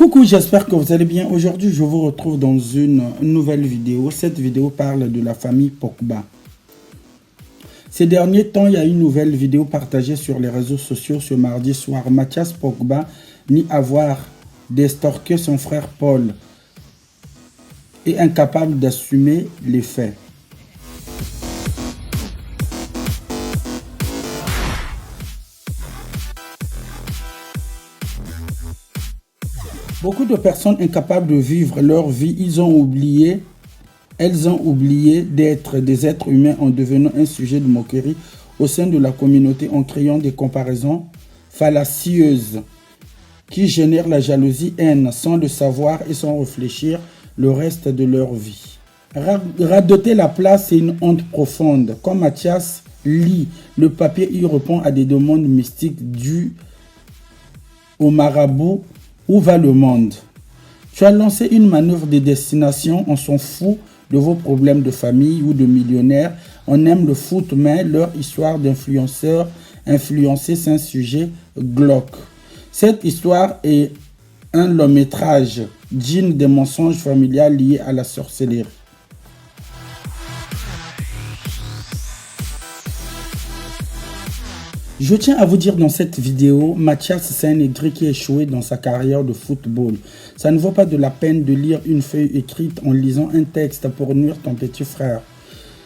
Coucou, j'espère que vous allez bien. Aujourd'hui, je vous retrouve dans une nouvelle vidéo. Cette vidéo parle de la famille Pogba. Ces derniers temps, il y a une nouvelle vidéo partagée sur les réseaux sociaux ce mardi soir. Mathias Pogba nie avoir d'estorquer son frère Paul et incapable d'assumer les faits. Beaucoup de personnes incapables de vivre leur vie, elles ont oublié d'être des êtres humains en devenant un sujet de moquerie au sein de la communauté en créant des comparaisons fallacieuses qui génèrent la jalousie, haine, sans le savoir et sans réfléchir le reste de leur vie. Radoter la place, c'est une honte profonde. Quand Mathias lit le papier, il répond à des demandes mystiques dues au marabout. Où va le monde? Tu as lancé une manœuvre de destination, on s'en fout de vos problèmes de famille ou de millionnaires. On aime le foot, mais leur histoire d'influenceurs influencés, c'est un sujet glauque. Cette histoire est un long métrage digne des mensonges familiaux liés à la sorcellerie. Je tiens à vous dire dans cette vidéo, Mathias, c'est un aigri qui a échoué dans sa carrière de football. Ça ne vaut pas de la peine de lire une feuille écrite en lisant un texte pour nuire ton petit frère.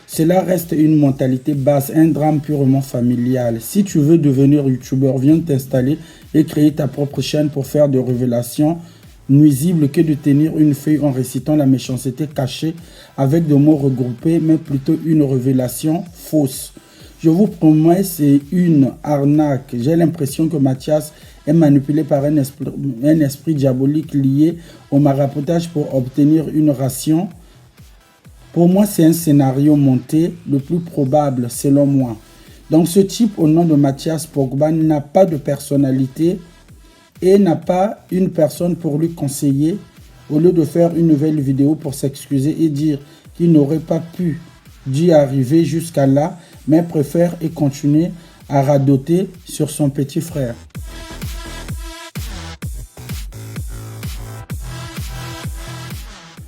Cela reste une mentalité basse, un drame purement familial. Si tu veux devenir youtubeur, viens t'installer et créer ta propre chaîne pour faire des révélations nuisibles que de tenir une feuille en récitant la méchanceté cachée avec des mots regroupés, mais plutôt une révélation fausse. Je vous promets, c'est une arnaque. J'ai l'impression que Mathias est manipulé par un esprit diabolique lié au maraboutage pour obtenir une ration. Pour moi, c'est un scénario monté, le plus probable selon moi. Donc ce type au nom de Mathias Pogba n'a pas de personnalité et n'a pas une personne pour lui conseiller. Au lieu de faire une nouvelle vidéo pour s'excuser et dire qu'il n'aurait pas pu d'y arriver jusqu'à là, mais préfère et continuer à radoter sur son petit frère.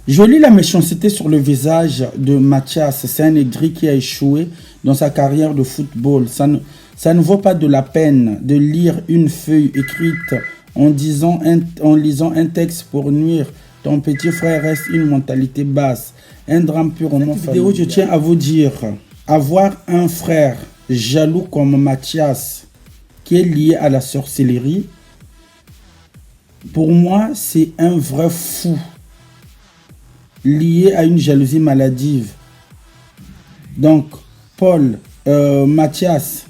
Je lis la méchanceté sur le visage de Mathias. C'est un aigri qui a échoué dans sa carrière de football. Ça ne vaut pas de la peine de lire une feuille écrite en lisant un texte pour nuire. Ton petit frère reste une mentalité basse, un drame purement familial. Je tiens à vous dire, avoir un frère jaloux comme Mathias qui est lié à la sorcellerie, pour moi, c'est un vrai fou lié à une jalousie maladive. Donc, Mathias,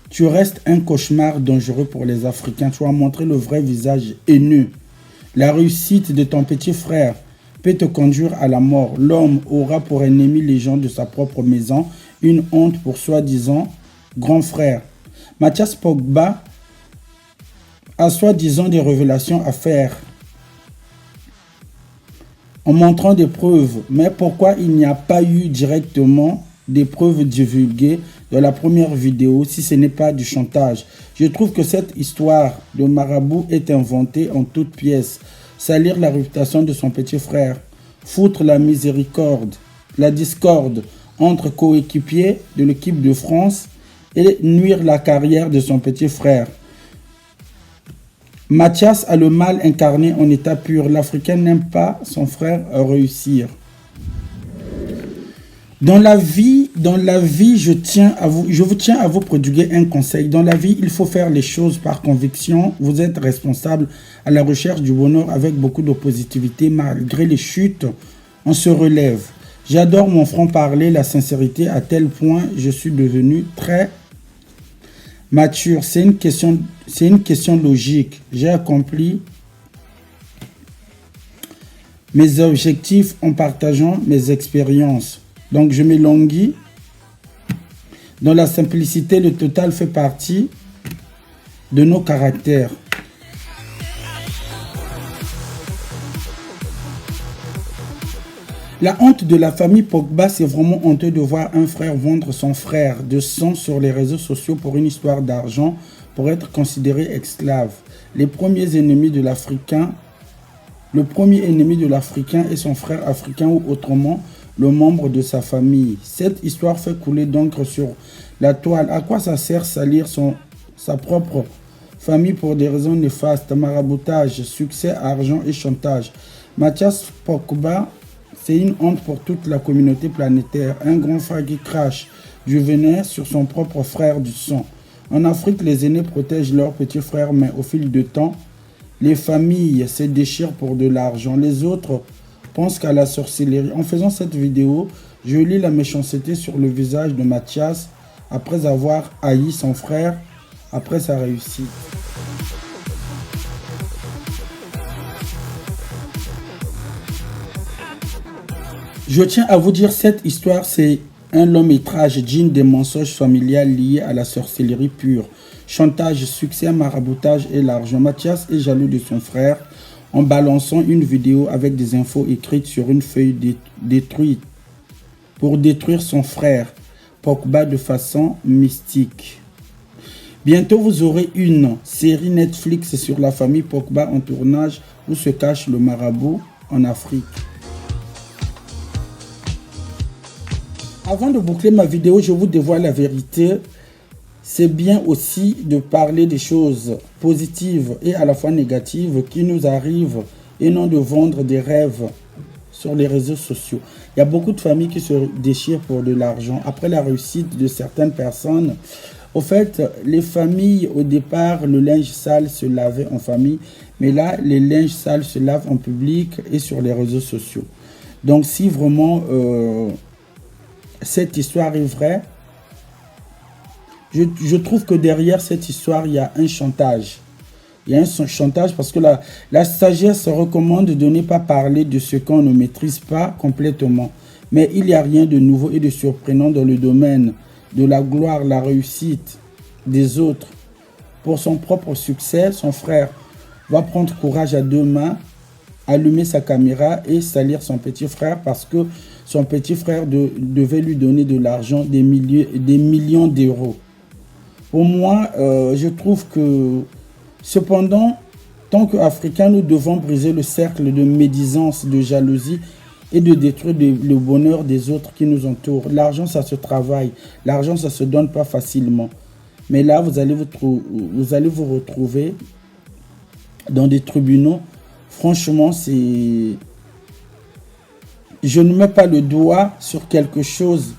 tu restes un cauchemar dangereux pour les Africains. Tu as montré le vrai visage haineux. La réussite de ton petit frère peut te conduire à la mort. L'homme aura pour ennemi les gens de sa propre maison, une honte pour soi-disant grand frère. Mathias Pogba a soi-disant des révélations à faire en montrant des preuves. Mais pourquoi il n'y a pas eu directement des preuves divulguées dans la première vidéo si ce n'est pas du chantage? Je trouve que cette histoire de marabout est inventée en toutes pièces. Salir la réputation de son petit frère, foutre la miséricorde, la discorde entre coéquipiers de l'équipe de France et nuire la carrière de son petit frère. Mathias a le mal incarné en état pur. L'Africain n'aime pas son frère réussir. Dans la vie, je vous tiens à vous prodiguer un conseil. Dans la vie, il faut faire les choses par conviction. Vous êtes responsable à la recherche du bonheur avec beaucoup de positivité. Malgré les chutes, on se relève. J'adore mon franc-parler, la sincérité, à tel point je suis devenu très mature. C'est une question logique. J'ai accompli mes objectifs en partageant mes expériences. Donc, je m'élanguis. Dans la simplicité, le total fait partie de nos caractères. La honte de la famille Pogba, c'est vraiment honteux de voir un frère vendre son frère de sang sur les réseaux sociaux pour une histoire d'argent. pour être considéré esclave. Le premier ennemi de l'Africain est son frère africain ou autrement le membre de sa famille. Cette histoire fait couler d'encre sur la toile. À quoi ça sert salir sa propre famille pour des raisons néfastes, maraboutage, succès, argent et chantage? Mathias Pokba, c'est une honte pour toute la communauté planétaire. Un grand frère qui crache du venin sur son propre frère du sang. En Afrique, les aînés protègent leurs petits frères, mais au fil du temps, les familles se déchirent pour de l'argent. Les autres pensent qu'à la sorcellerie. En faisant cette vidéo, je lis la méchanceté sur le visage de Mathias après avoir haï son frère après sa réussite. Je tiens à vous dire, cette histoire, c'est un long métrage digne des mensonges familiales liés à la sorcellerie pure. Chantage, succès, maraboutage et l'argent. Mathias est jaloux de son frère en balançant une vidéo avec des infos écrites sur une feuille détruite pour détruire son frère Pokba de façon mystique. Bientôt, vous aurez une série Netflix sur la famille Pokba en tournage où se cache le marabout en Afrique. Avant de boucler ma vidéo, je vous dévoile la vérité. C'est bien aussi de parler des choses positives et à la fois négatives qui nous arrivent et non de vendre des rêves sur les réseaux sociaux. Il y a beaucoup de familles qui se déchirent pour de l'argent. Après la réussite de certaines personnes, au fait, les familles, au départ, le linge sale se lavait en famille. Mais là, les linges sales se lavent en public et sur les réseaux sociaux. Donc, si vraiment cette histoire est vraie, je trouve que derrière cette histoire, il y a un chantage. Il y a un chantage parce que la sagesse recommande de ne pas parler de ce qu'on ne maîtrise pas complètement. Mais il n'y a rien de nouveau et de surprenant dans le domaine de la gloire, la réussite des autres. Pour son propre succès, son frère va prendre courage à deux mains, allumer sa caméra et salir son petit frère parce que son petit frère devait lui donner de l'argent, des millions d'euros. Pour moi, je trouve que, cependant, tant qu'Africains, nous devons briser le cercle de médisance, de jalousie et de détruire le bonheur des autres qui nous entourent. L'argent, ça se travaille. L'argent, ça ne se donne pas facilement. Mais là, vous allez vous retrouver dans des tribunaux. Franchement, c'est... Je ne mets pas le doigt sur quelque chose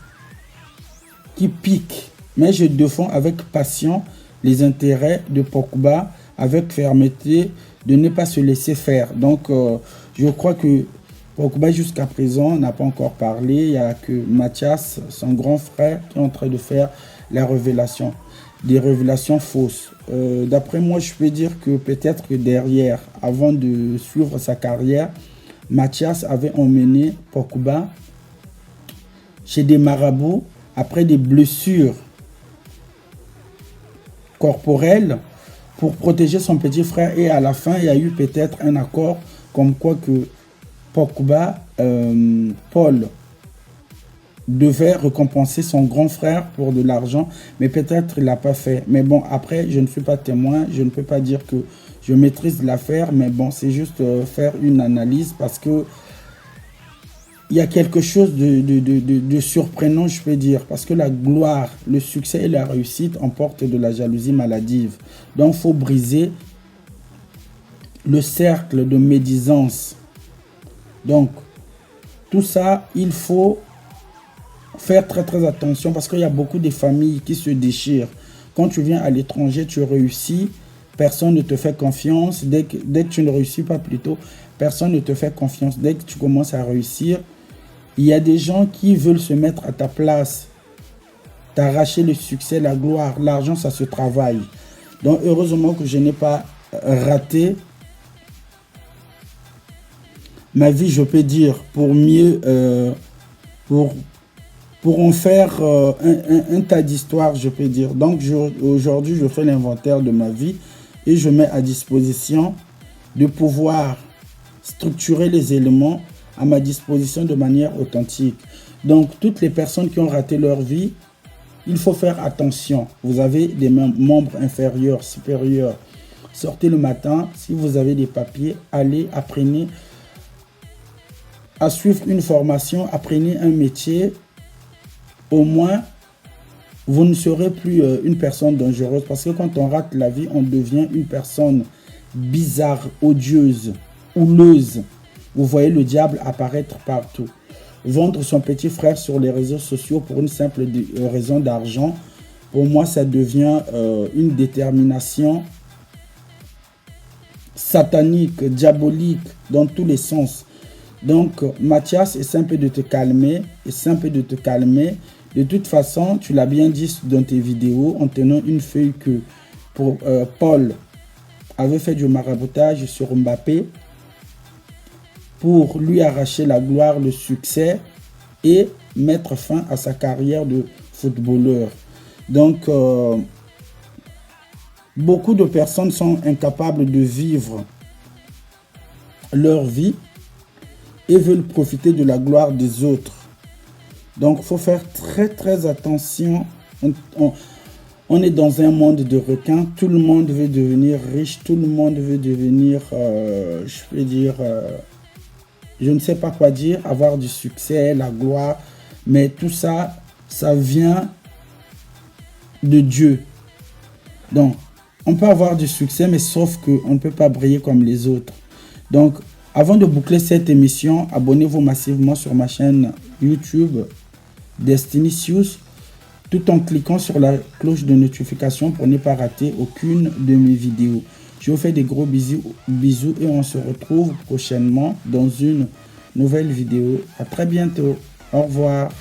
qui pique, mais je défends avec passion les intérêts de Pokba, avec fermeté, de ne pas se laisser faire. Donc, je crois que Pokba, jusqu'à présent, n'a pas encore parlé. Il n'y a que Mathias, son grand frère, qui est en train de faire la révélation, des révélations fausses. D'après moi, je peux dire que peut-être que derrière, avant de suivre sa carrière, Mathias avait emmené Pokba chez des marabouts après des blessures corporelles pour protéger son petit frère. Et à la fin, il y a eu peut-être un accord comme quoi que Pokba, Paul, devait récompenser son grand frère pour de l'argent, mais peut-être il ne l'a pas fait. Mais bon, après, je ne suis pas témoin, je ne peux pas dire que je maîtrise l'affaire, mais bon, c'est juste faire une analyse parce que il y a quelque chose de surprenant, je peux dire, parce que la gloire, le succès et la réussite emportent de la jalousie maladive. Donc, il faut briser le cercle de médisance. Donc, tout ça, il faut faire très très attention parce qu'il y a beaucoup de familles qui se déchirent. Quand tu viens à l'étranger, tu réussis, personne ne te fait confiance. Dès que tu ne réussis pas plutôt, personne ne te fait confiance. Dès que tu commences à réussir, il y a des gens qui veulent se mettre à ta place, t'arracher le succès, la gloire, l'argent, ça se travaille. Donc heureusement que je n'ai pas raté ma vie, je peux dire, pour mieux, pour en faire un tas d'histoires, je peux dire. Donc aujourd'hui, je fais l'inventaire de ma vie et je mets à disposition de pouvoir structurer les éléments à ma disposition de manière authentique. Donc toutes les personnes qui ont raté leur vie, il faut faire attention. Vous avez des membres inférieurs, supérieurs. Sortez le matin. Si vous avez des papiers, allez, apprenez à suivre une formation, apprenez un métier. Au moins, vous ne serez plus une personne dangereuse. Parce que quand on rate la vie, on devient une personne bizarre, odieuse, houleuse. Vous voyez le diable apparaître partout. Vendre son petit frère sur les réseaux sociaux pour une simple raison d'argent, pour moi, ça devient une détermination satanique, diabolique, dans tous les sens. Donc, Mathias, est simple de te calmer, De toute façon, tu l'as bien dit dans tes vidéos, en tenant une feuille que Paul avait fait du maraboutage sur Mbappé pour lui arracher la gloire, le succès et mettre fin à sa carrière de footballeur. Donc, beaucoup de personnes sont incapables de vivre leur vie et veulent profiter de la gloire des autres. Donc, il faut faire très attention. On est dans un monde de requins. Tout le monde veut devenir riche. Tout le monde veut devenir, je ne sais pas quoi dire, avoir du succès, la gloire. Mais tout ça, ça vient de Dieu. Donc, on peut avoir du succès, mais sauf qu'on ne peut pas briller comme les autres. Donc, avant de boucler cette émission, abonnez-vous massivement sur ma chaîne YouTube Destinicious, tout en cliquant sur la cloche de notification pour ne pas rater aucune de mes vidéos. Je vous fais des gros bisous et on se retrouve prochainement dans une nouvelle vidéo. À très bientôt. Au revoir.